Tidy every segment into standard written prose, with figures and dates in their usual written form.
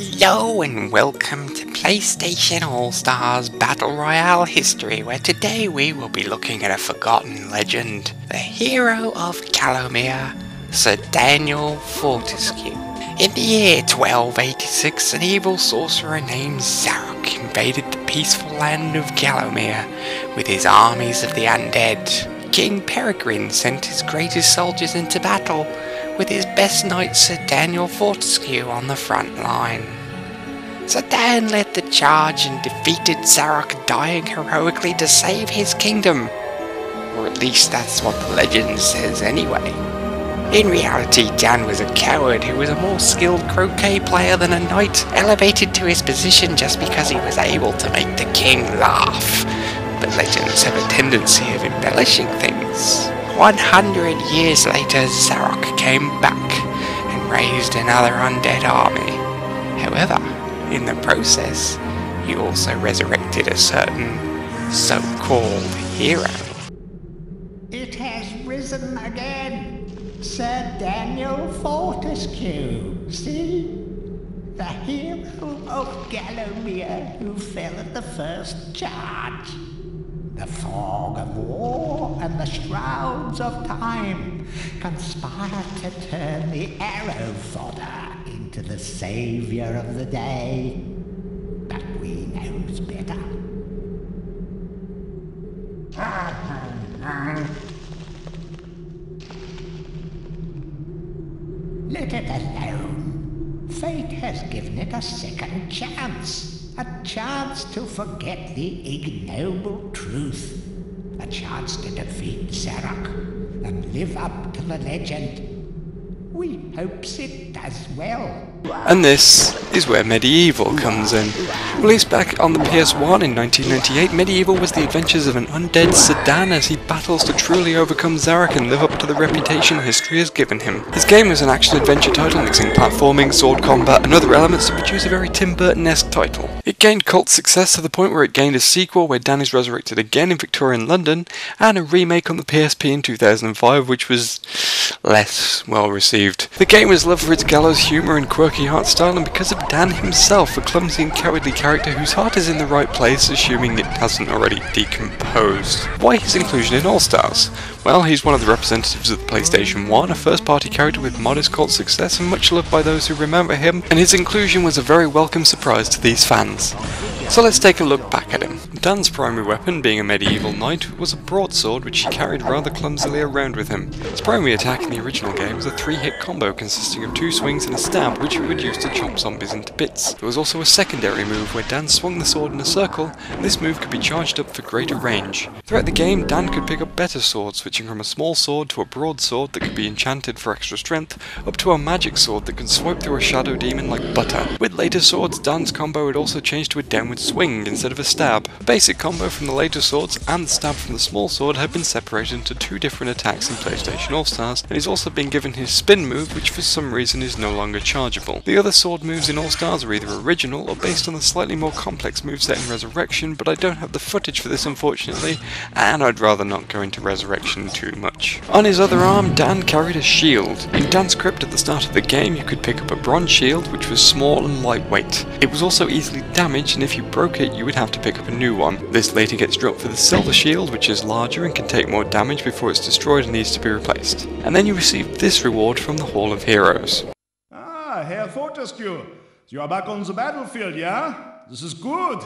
Hello and welcome to PlayStation All-Stars Battle Royale History, where today we will be looking at a forgotten legend, the hero of Calomere, Sir Daniel Fortescue. In the year 1286, an evil sorcerer named Zarok invaded the peaceful land of Calomere with his armies of the undead. King Peregrine sent his greatest soldiers into battle, with his best knight Sir Daniel Fortescue on the front line. Sir Dan led the charge and defeated Zarok, dying heroically to save his kingdom. Or at least that's what the legend says anyway. In reality, Dan was a coward who was a more skilled croquet player than a knight, elevated to his position just because he was able to make the king laugh. But legends have a tendency of embellishing things. 100 years later, Zarok came back and raised another undead army. However, in the process, he also resurrected a certain so-called hero. It has risen again, Sir Daniel Fortescue, see? The hero of Calomere who fell at the first charge. The fog of war and the shrouds of time conspire to turn the arrow fodder into the saviour of the day. But we knows better. Let it alone. Fate has given it a second chance. A chance to forget the ignoble truth. A chance to defeat Zarok and live up to the legend. We hopes it does well. And this is where Medieval comes in. Released back on the PS1 in 1998, Medieval was the adventures of an undead Sir Dan as he battles to truly overcome Zarok and live up to the reputation history has given him. This game was an action-adventure title mixing platforming, sword combat and other elements to produce a very Tim Burton-esque title. It gained cult success to the point where it gained a sequel where Dan is resurrected again in Victorian London, and a remake on the PSP in 2005 which was less well received. The game was loved for its gallows humour and quirky art style, and because of Dan himself, a clumsy and cowardly character whose heart is in the right place, assuming it hasn't already decomposed. Why his inclusion in All-Stars? Well, he's one of the representatives of the PlayStation 1, a first-party character with modest cult success and much loved by those who remember him, and his inclusion was a very welcome surprise to these fans. So let's take a look back at him. Dan's primary weapon, being a medieval knight, was a broadsword which he carried rather clumsily around with him. His primary attack in the original game was a 3-hit combo consisting of 2 swings and a stab, which he would use to chop zombies into bits. There was also a secondary move where Dan swung the sword in a circle, and this move could be charged up for greater range. Throughout the game, Dan could pick up better swords, switching from a small sword to a broadsword that could be enchanted for extra strength, up to a magic sword that could swipe through a shadow demon like butter. With later swords, Dan's combo would also change to a downward swing instead of a stab. The basic combo from the later swords and the stab from the small sword had been separated into 2 different attacks in PlayStation All-Stars, and he's also been given his spin move, which for some reason is no longer chargeable. The other sword moves in All-Stars are either original or based on the slightly more complex moveset in Resurrection, but I don't have the footage for this unfortunately, and I'd rather not go into Resurrection too much. On his other arm, Dan carried a shield. In Dan's script at the start of the game, you could pick up a bronze shield, which was small and lightweight. It was also easily damaged, and if you broke it, you would have to pick up a new one. This later gets dropped for the silver shield, which is larger and can take more damage before it's destroyed and needs to be replaced. And then you receive this reward from the Hall of Heroes. Ah, Herr Fortescue, you are back on the battlefield, yeah? This is good.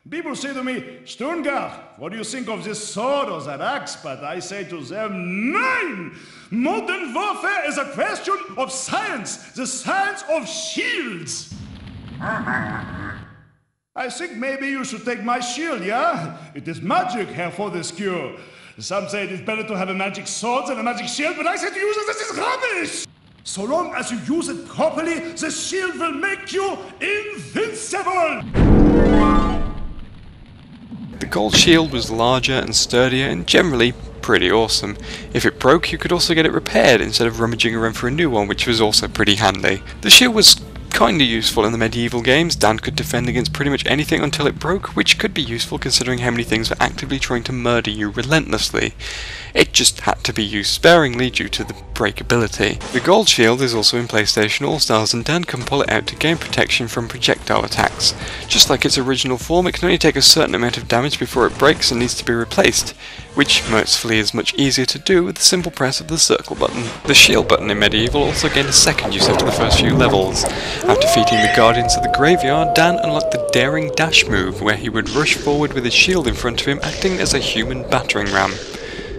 People say to me, Sturmgard, what do you think of this sword or that axe? But I say to them, nein! Modern warfare is a question of science, the science of shields. I think maybe you should take my shield, yeah? It is magic, Herr Fortescue. Some say it is better to have a magic sword than a magic shield, but I say to use it, this is rubbish! So long as you use it properly, the shield will make you invincible! The gold shield was larger and sturdier and generally pretty awesome. If it broke, you could also get it repaired instead of rummaging around for a new one, which was also pretty handy. The shield was kinda useful in the medieval games. Dan could defend against pretty much anything until it broke, which could be useful considering how many things were actively trying to murder you relentlessly. It just had to be used sparingly due to the breakability. The gold shield is also in PlayStation All-Stars, and Dan can pull it out to gain protection from projectile attacks. Just like its original form, it can only take a certain amount of damage before it breaks and needs to be replaced, which mercifully is much easier to do with the simple press of the circle button. The shield button in Medieval also gained a second use after the first few levels. After defeating the Guardians of the Graveyard, Dan unlocked the Daring Dash move, where he would rush forward with his shield in front of him, acting as a human battering ram.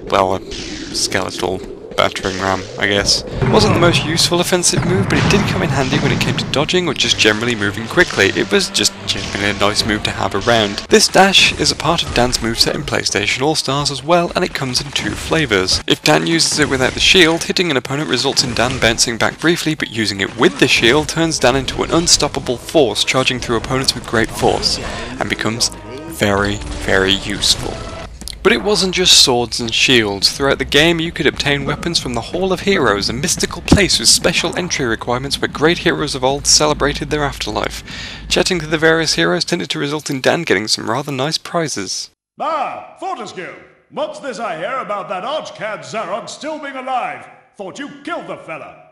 Well, a skeletal battering ram, I guess. It wasn't the most useful offensive move, but it did come in handy when it came to dodging or just generally moving quickly. It was just genuinely a nice move to have around. This dash is a part of Dan's moveset in PlayStation All-Stars as well, and it comes in two flavours. If Dan uses it without the shield, hitting an opponent results in Dan bouncing back briefly, but using it with the shield turns Dan into an unstoppable force, charging through opponents with great force, and becomes very, very useful. But it wasn't just swords and shields. Throughout the game you could obtain weapons from the Hall of Heroes, a mystical place with special entry requirements where great heroes of old celebrated their afterlife. Chatting to the various heroes tended to result in Dan getting some rather nice prizes. Ah, Fortescue! What's this I hear about that arch-cad Zarok still being alive? Thought you killed the fella.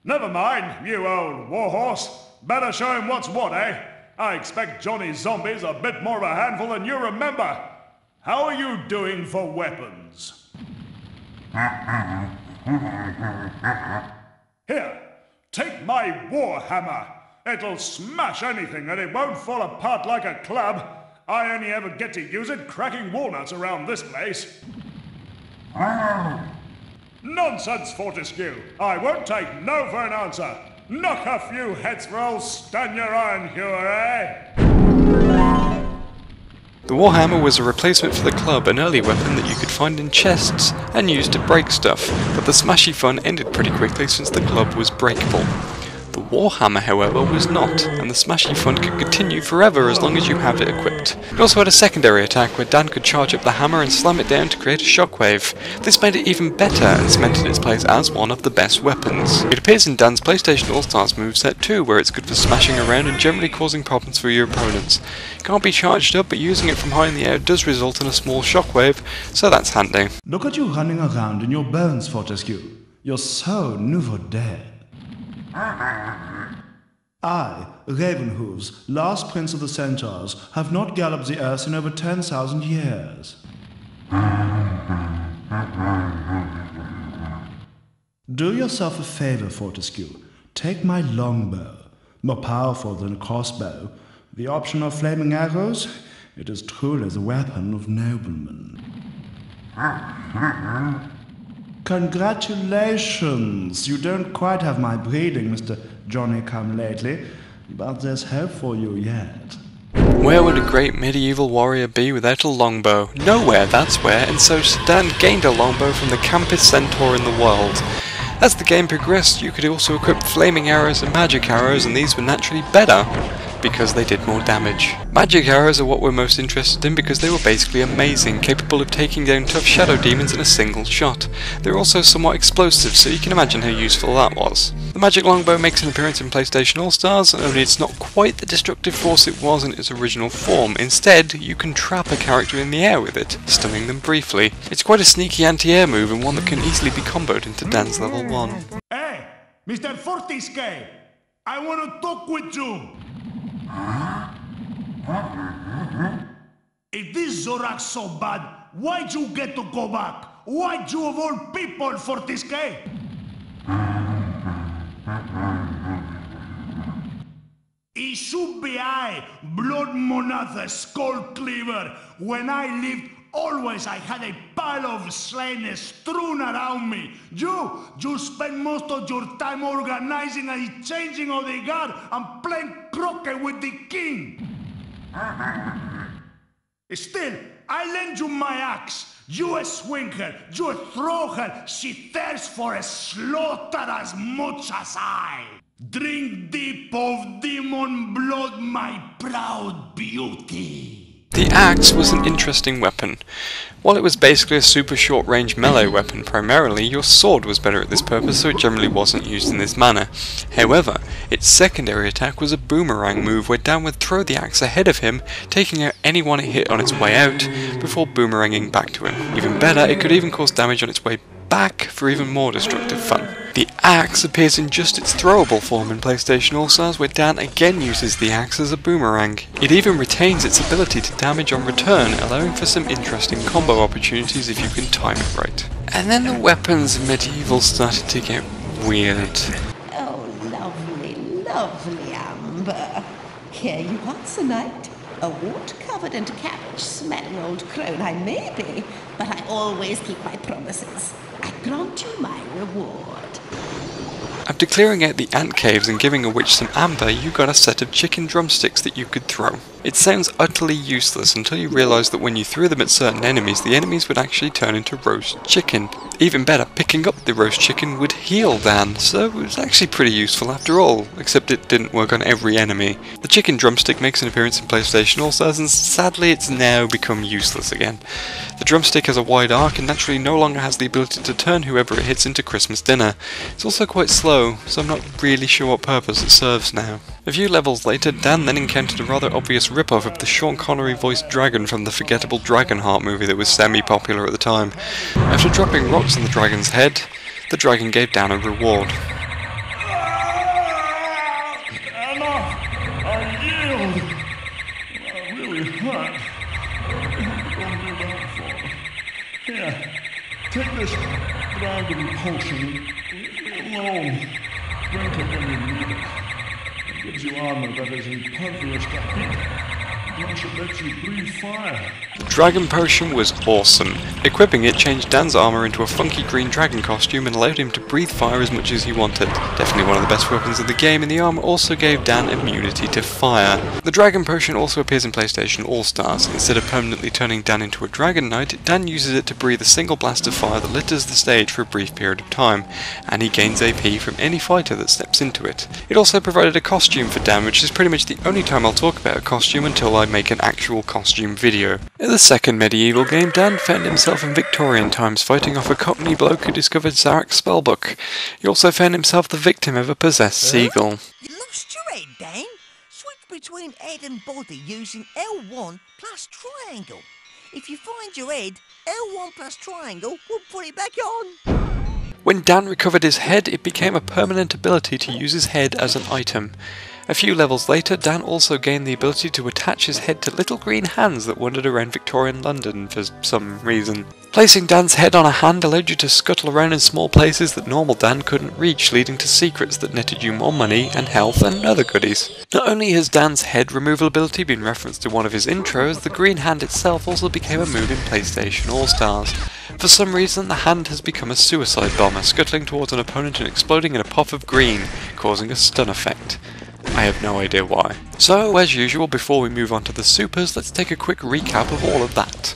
Never mind, you old warhorse. Better show him what's what, eh? I expect Johnny's zombies a bit more of a handful than you remember. How are you doing for weapons? Here, take my warhammer. It'll smash anything and it won't fall apart like a club. I only ever get to use it cracking walnuts around this place. Nonsense, Fortescue. I won't take no for an answer. Knock a few heads for old Stanya Ironhewer, eh? The Warhammer was a replacement for the club, an early weapon that you could find in chests and use to break stuff, but the smashy fun ended pretty quickly since the club was breakable. The Warhammer, however, was not, and the smashy fun could continue forever as long as you have it equipped. It also had a secondary attack where Dan could charge up the hammer and slam it down to create a shockwave. This made it even better and cemented its place as one of the best weapons. It appears in Dan's PlayStation All-Stars moveset too, where it's good for smashing around and generally causing problems for your opponents. It can't be charged up, but using it from high in the air does result in a small shockwave, so that's handy. Look at you running around in your bones, Fortescue. You're so nouveau dead. I, Ravenhooves, last prince of the centaurs, have not galloped the earth in over 10,000 years. Do yourself a favor, Fortescue. Take my longbow, more powerful than a crossbow. The option of flaming arrows, it is truly the weapon of noblemen. Congratulations! You don't quite have my breeding, Mr. Johnny-come-lately, but there's hope for you yet. Where would a great medieval warrior be without a longbow? Nowhere, that's where, and so Dan gained a longbow from the campest centaur in the world. As the game progressed, you could also equip flaming arrows and magic arrows, and these were naturally better because they did more damage. Magic arrows are what we're most interested in because they were basically amazing, capable of taking down tough shadow demons in a single shot. They're also somewhat explosive, so you can imagine how useful that was. The magic longbow makes an appearance in PlayStation All-Stars, only it's not quite the destructive force it was in its original form. Instead, you can trap a character in the air with it, stunning them briefly. It's quite a sneaky anti-air move and one that can easily be comboed into Dan's level 1. Hey, Mr. Fortescue, I want to talk with you. If this Zorak's so bad, why'd you get to go back? Why'd you of all people, Fortescue? It should be I, Blood Monatha, Skull Cleaver. When I lived, always I had a pile of slain strewn around me. You spend most of your time organizing a changing of the guard and playing croquet with the king. Still, I lend you my axe. You swing her, you throw her. She thirsts for a slaughter as much as I. Drink deep of demon blood, my proud beauty. The axe was an interesting weapon. While it was basically a super short-range melee weapon primarily, your sword was better at this purpose, so it generally wasn't used in this manner. However, its secondary attack was a boomerang move where Dan would throw the axe ahead of him, taking out anyone it hit on its way out, before boomeranging back to him. Even better, it could even cause damage on its way back for even more destructive fun. The axe appears in just its throwable form in PlayStation All-Stars, where Dan again uses the axe as a boomerang. It even retains its ability to damage on return, allowing for some interesting combo opportunities if you can time it right. And then the weapons in Medieval started to get weird. Oh, lovely, lovely Amber. Here you are tonight. A wart-covered and cabbage-smelling old crone I may be, but I always keep my promises. I grant you my reward. After clearing out the ant caves and giving a witch some amber, you got a set of chicken drumsticks that you could throw. It sounds utterly useless until you realise that when you threw them at certain enemies, the enemies would actually turn into roast chicken. Even better, picking up the roast chicken would heal Dan, so it was actually pretty useful after all, except it didn't work on every enemy. The chicken drumstick makes an appearance in PlayStation All-Stars, and sadly it's now become useless again. The drumstick has a wide arc and naturally no longer has the ability to turn whoever it hits into Christmas dinner. It's also quite slow, so I'm not really sure what purpose it serves now. A few levels later, Dan then encountered a rather obvious rip-off of the Sean Connery voiced dragon from the forgettable Dragonheart movie that was semi-popular at the time. After dropping rocks on the dragon's head, the dragon gave Dan a reward. Enough! I yield! I really hurt. Don't do that for me. Here, take this dragon potion. Leave me alone. Drink it when you need it. It gives you armor that is impervious to heat. Plus it lets you breathe fire. The Dragon Potion was awesome. Equipping it changed Dan's armor into a funky green dragon costume and allowed him to breathe fire as much as he wanted. Definitely one of the best weapons of the game, and the armor also gave Dan immunity to fire. The Dragon Potion also appears in PlayStation All-Stars. Instead of permanently turning Dan into a Dragon Knight, Dan uses it to breathe a single blast of fire that litters the stage for a brief period of time, and he gains AP from any fighter that steps into it. It also provided a costume for Dan, which is pretty much the only time I'll talk about a costume until I make an actual costume video. In the second Medieval game, Dan found himself in Victorian times fighting off a Cockney bloke who discovered Zarek's spellbook. He also found himself the victim of a possessed seagull. You lost your head, Dan. Switch between head and body using L1 plus triangle. If you find your head, L1 plus triangle will put it back on. When Dan recovered his head, it became a permanent ability to use his head as an item. A few levels later, Dan also gained the ability to attach his head to little green hands that wandered around Victorian London for some reason. Placing Dan's head on a hand allowed you to scuttle around in small places that normal Dan couldn't reach, leading to secrets that netted you more money and health and other goodies. Not only has Dan's head removal ability been referenced to one of his intros, the green hand itself also became a move in PlayStation All-Stars. For some reason, the hand has become a suicide bomber, scuttling towards an opponent and exploding in a puff of green, causing a stun effect. I have no idea why. So, as usual, before we move on to the supers, let's take a quick recap of all of that.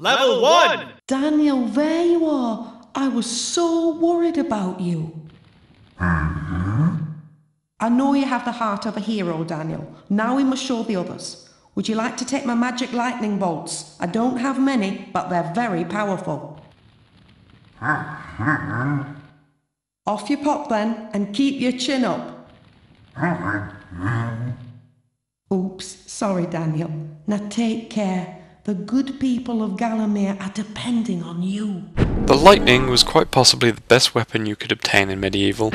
Level 1! Daniel, there you are. I was so worried about you. I know you have the heart of a hero, Daniel. Now we must show the others. Would you like to take my magic lightning bolts? I don't have many, but they're very powerful. Off you pop then, and keep your chin up. Oops, sorry, Daniel. Now take care. The good people of Gallowmere are depending on you. The lightning was quite possibly the best weapon you could obtain in Medieval.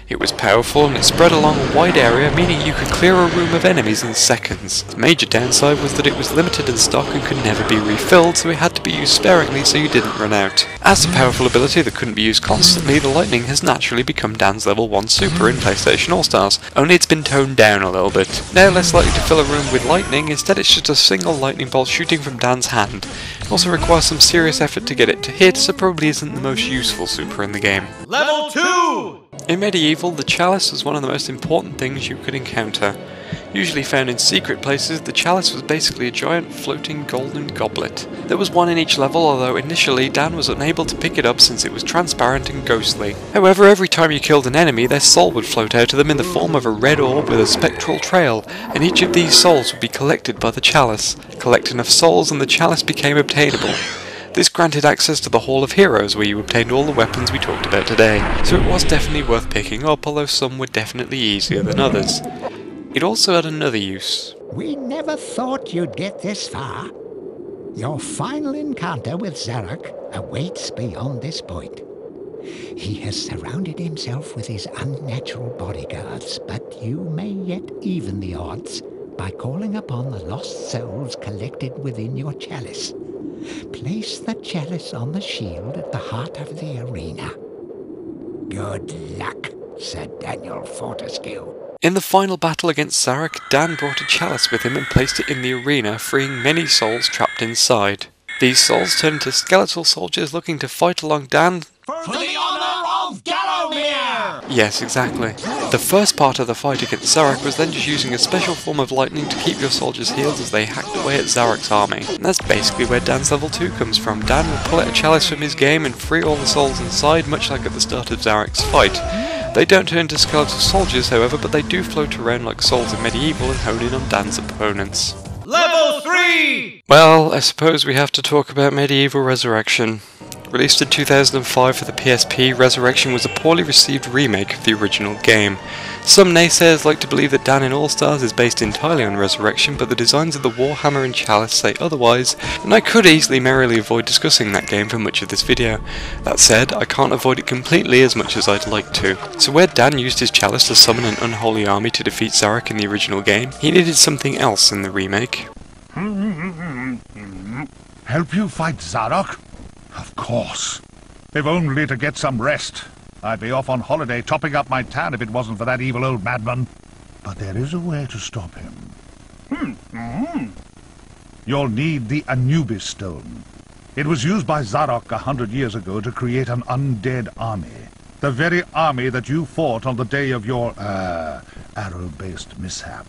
It was powerful and it spread along a wide area, meaning you could clear a room of enemies in seconds. The major downside was that it was limited in stock and could never be refilled, so it had to be used sparingly so you didn't run out. As a powerful ability that couldn't be used constantly, the lightning has naturally become Dan's level 1 super in PlayStation All-Stars, only it's been toned down a little bit. Now less likely to fill a room with lightning, instead it's just a single lightning bolt shooting from Dan's hand. It also requires some serious effort to get it to hit, so probably isn't the most useful super in the game. Level 2! In Medieval, the chalice was one of the most important things you could encounter. Usually found in secret places, the chalice was basically a giant floating golden goblet. There was one in each level, although initially Dan was unable to pick it up since it was transparent and ghostly. However, every time you killed an enemy, their soul would float out of them in the form of a red orb with a spectral trail, and each of these souls would be collected by the chalice. Collect enough souls and the chalice became obtainable. This granted access to the Hall of Heroes, where you obtained all the weapons we talked about today, so it was definitely worth picking up, although some were definitely easier than others. It also had another use. We never thought you'd get this far. Your final encounter with Zarok awaits beyond this point. He has surrounded himself with his unnatural bodyguards, but you may yet even the odds by calling upon the lost souls collected within your chalice. Place the chalice on the shield at the heart of the arena. Good luck, Sir Daniel Fortescue. In the final battle against Zarok, Dan brought a chalice with him and placed it in the arena, freeing many souls trapped inside. These souls turned into skeletal soldiers looking to fight along Dan. For the honor of Gallowmere! Yes, exactly. The first part of the fight against Zarok was then just using a special form of lightning to keep your soldiers healed as they hacked away at Zarok's army. And that's basically where Dan's level 2 comes from. Dan will pull out a chalice from his game and free all the souls inside, much like at the start of Zarok's fight. They don't turn into skeletal soldiers, however, but they do float around like souls in Medieval and hone in on Dan's opponents. Level 3! Well, I suppose we have to talk about Medieval Resurrection. Released in 2005 for the PSP, Resurrection was a poorly received remake of the original game. Some naysayers like to believe that Dan in All-Stars is based entirely on Resurrection, but the designs of the Warhammer and Chalice say otherwise, and I could easily merrily avoid discussing that game for much of this video. That said, I can't avoid it completely as much as I'd like to. So where Dan used his Chalice to summon an unholy army to defeat Zarok in the original game, he needed something else in the remake. Help you fight Zarok? Of course. If only to get some rest. I'd be off on holiday topping up my tan if it wasn't for that evil old madman. But there is a way to stop him. You'll need the Anubis Stone. It was used by Zarok 100 years ago to create an undead army. The very army that you fought on the day of your, arrow-based mishap.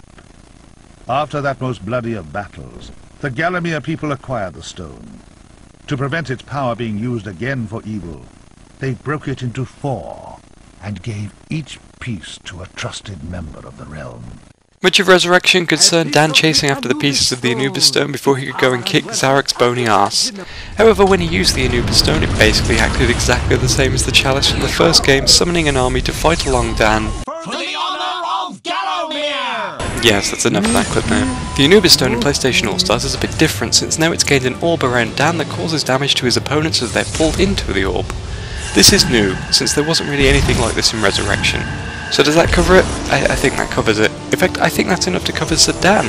After that most bloody of battles, the Gallowmere people acquired the stone. To prevent its power being used again for evil, they broke it into 4 and gave each piece to a trusted member of the realm. Much of Resurrection concerned Dan chasing after the pieces of the Anubis Stone before he could go and kick Zarok's bony ass. However, when he used the Anubis Stone, it basically acted exactly the same as the Chalice from the first game, summoning an army to fight along Dan. For the honor of Gallowmere! Yes, that's enough of that clip now. The Anubis Stone in PlayStation All-Stars is a bit different, since now it's gained an orb around Dan that causes damage to his opponents as they're pulled into the orb. This is new, since there wasn't really anything like this in Resurrection. So does that cover it? I think that covers it. In fact, I think that's enough to cover Sir Dan,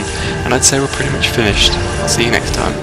and I'd say we're pretty much finished. I'll see you next time.